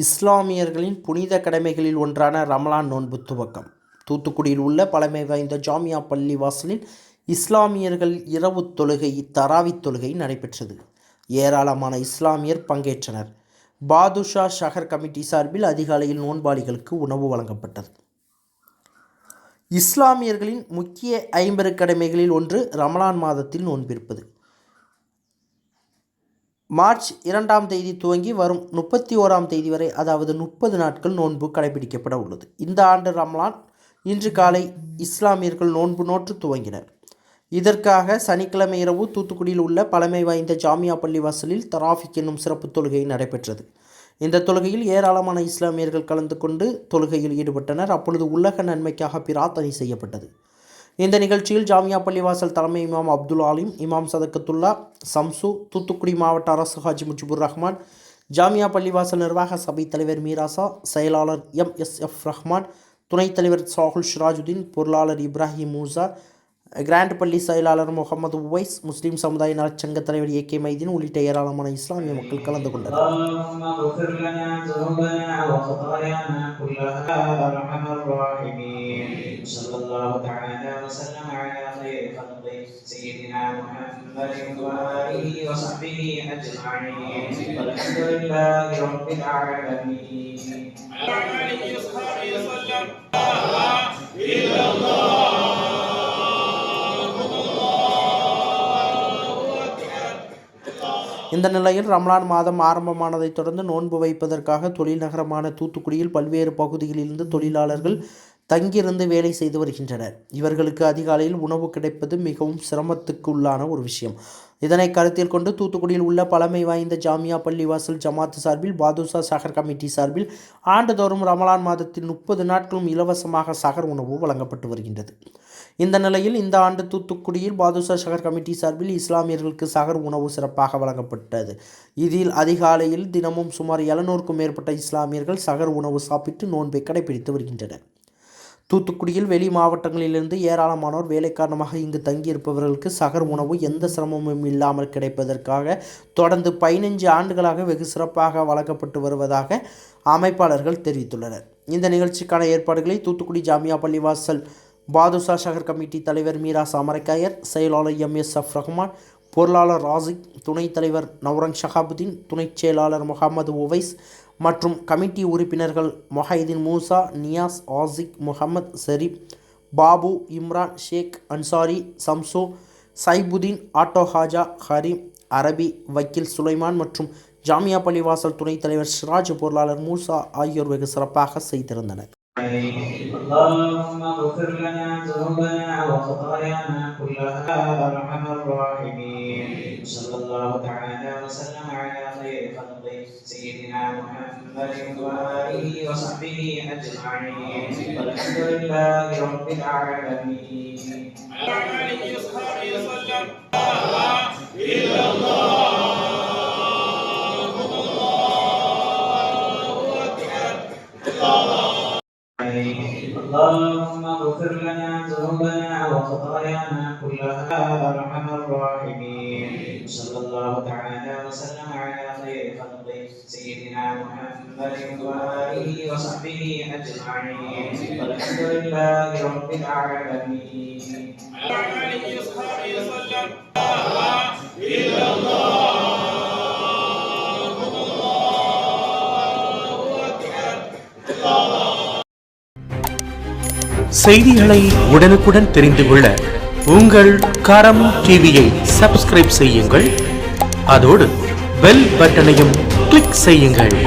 இஸ்லாமியர்களின் புனித கடமைகளில் ஒன்றான ரமலான் நோன்பு துவக்கம். தூத்துக்குடியில் உள்ள பழமை வாய்ந்த ஜாமியா பள்ளிவாசலில் இஸ்லாமியர்கள் இரவு தொழுகை தராவித் தொழுகை நடைபெற்றது. ஏராளமான இஸ்லாமியர் பங்கேற்றனர். பாதுஷா ஷஹர் கமிட்டி சார்பில் அதிகாலையில் நோன்பாளிகளுக்கு உணவு வழங்கப்பட்டது. இஸ்லாமியர்களின் முக்கிய 50 கடமைகளில் ஒன்று ரமலான் மாதத்தில் நோன்பிருப்பது. மார்ச் 2ஆம் தேதி துவங்கி வரும் 31ஆம் தேதி வரை, அதாவது 30 நாட்கள் நோன்பு கடைபிடிக்கப்பட உள்ளது. இந்த ஆண்டு ரமலான் இன்று காலை இஸ்லாமியர்கள் நோன்பு நோற்று துவங்கினர். இதற்காக சனிக்கிழமை இரவு தூத்துக்குடியில் உள்ள பழமை வாய்ந்த ஜாமியா பள்ளிவாசலில் தராவிக் என்னும் சிறப்பு தொழுகை நடைபெற்றது. இந்த தொழுகையில் ஏராளமான இஸ்லாமியர்கள் கலந்து கொண்டு தொழுகையில் ஈடுபட்டனர். அப்பொழுது உலக நன்மைக்காக பிரார்த்தனை செய்யப்பட்டது. இந்த நிகழ்ச்சியில் ஜாமியா பள்ளிவாசல் தலைமை இமாம் அப்துல் ஆலிம், இமாம் சதக்கத்துல்லா சம்சு, தூத்துக்குடி மாவட்ட அரசு ஹாஜி முஜிபுர் ரஹ்மான், ஜாமியா பள்ளிவாசல் நிர்வாக சபை தலைவர் மீராசா, செயலாளர் MSF ரஹ்மான், துணைத் தலைவர் சாகுல் ஷிராஜுதீன், பொருளாளர் இப்ராஹிம் மூசா, கிராண்ட் பள்ளி செயலாளர் முகமது உவைஸ், முஸ்லீம் சமுதாய நலச்சங்க தலைவர் AK மைதீன் உள்ளிட்ட ஏராளமான இஸ்லாமிய மக்கள் கலந்து கொண்டனர். இந்த நிலையில் ரமலான் மாதம் ஆரம்பமானதைத் தொடர்ந்து நோன்பு வைப்பதற்காக தொழில் நகரமான தூத்துக்குடியில் பல்வேறு பகுதிகளிலிருந்து தொழிலாளர்கள் தங்கியிருந்து வேலை செய்து வருகின்றனர். இவர்களுக்கு அதிகாலையில் உணவு கிடைப்பது மிகவும் சிரமத்துக்கு உள்ளான ஒரு விஷயம். இதனை கருத்தில் கொண்டு தூத்துக்குடியில் உள்ள பழமை வாய்ந்த ஜாமியா பள்ளிவாசல் ஜமாத் சார்பில் பாதுஷா ஷஹர் கமிட்டி சார்பில் ஆண்டுதோறும் ரமலான் மாதத்தில் 30 நாட்களும் இலவசமாக சஹர் உணவு வழங்கப்பட்டு வருகின்றது. இந்த நிலையில் இந்த ஆண்டு தூத்துக்குடியில் பாதுஷா ஷஹர் கமிட்டி சார்பில் இஸ்லாமியர்களுக்கு சஹர் உணவு சிறப்பாக வழங்கப்பட்டது. இதில் அதிகாலையில் தினமும் சுமார் 700க்கும் மேற்பட்ட இஸ்லாமியர்கள் சஹர் உணவு சாப்பிட்டு நோன்பை கடைபிடித்து வருகின்றனர். தூத்துக்குடியில் வெளி மாவட்டங்களிலிருந்து ஏராளமானோர் வேலை காரணமாக இங்கு தங்கியிருப்பவர்களுக்கு சஹர் உணவு எந்த சிரமமும் இல்லாமல் கிடைப்பதற்காக தொடர்ந்து 15 ஆண்டுகளாக வெகு சிறப்பாக வழங்கப்பட்டு வருவதாக அமைப்பாளர்கள் தெரிவித்துள்ளனர். இந்த நிகழ்ச்சிக்கான ஏற்பாடுகளை தூத்துக்குடி ஜாமியா பள்ளிவாசல் பாதுஷா ஷஹர் கமிட்டி தலைவர் மீராசா மரைக்காயர், செயலாளர் MSF ரஹ்மான், பொருளாளர் ராசிக், துணைத் தலைவர் நவ்ரங் ஷஹாபுதீன், துணைச் செயலாளர் முகமது உவைஸ் மற்றும் கமிட்டி உறுப்பினர்கள் மொஹைதீன் மூசா, நியாஸ், ஆசிக், முகமது ஷரீப், பாபு, இம்ரான், ஷேக், அன்சாரி, சம்சு, சைபுதீன், ஆட்டோ ஹாஜா, ஹரீம், அரபி, வக்கீல் சுலைமான் மற்றும் ஜாமியா பள்ளிவாசல் துணைத் தலைவர் ஷிராஜ், பொருளாளர் மூசா ஆகியோர் வெகு சிறப்பாக செய்திருந்தனர். اللهم اغفر لنا ذنوبنا وخطايانا كلها ارحم الراحمين. صلى الله تعالى وسلم على خير خلقه سيدنا محمد وآله وصحبه أجمعين والحمد لله رب العالمين. اللهم اغفر لنا ذنوبنا وخطايانا كلها ارحم الراحمين. صلى الله تعالى وسلم على خير خلقه سيدنا محمد وآله وصحبه أجمعين والحمد لله رب العالمين. செய்திகளை உடனுக்குடன் தெரிந்து கொள்ள உங்கள் கரம் டிவியை சப்ஸ்கிரைப் செய்யுங்கள். அதோடு பெல் பட்டனையும் கிளிக் செய்யுங்கள்.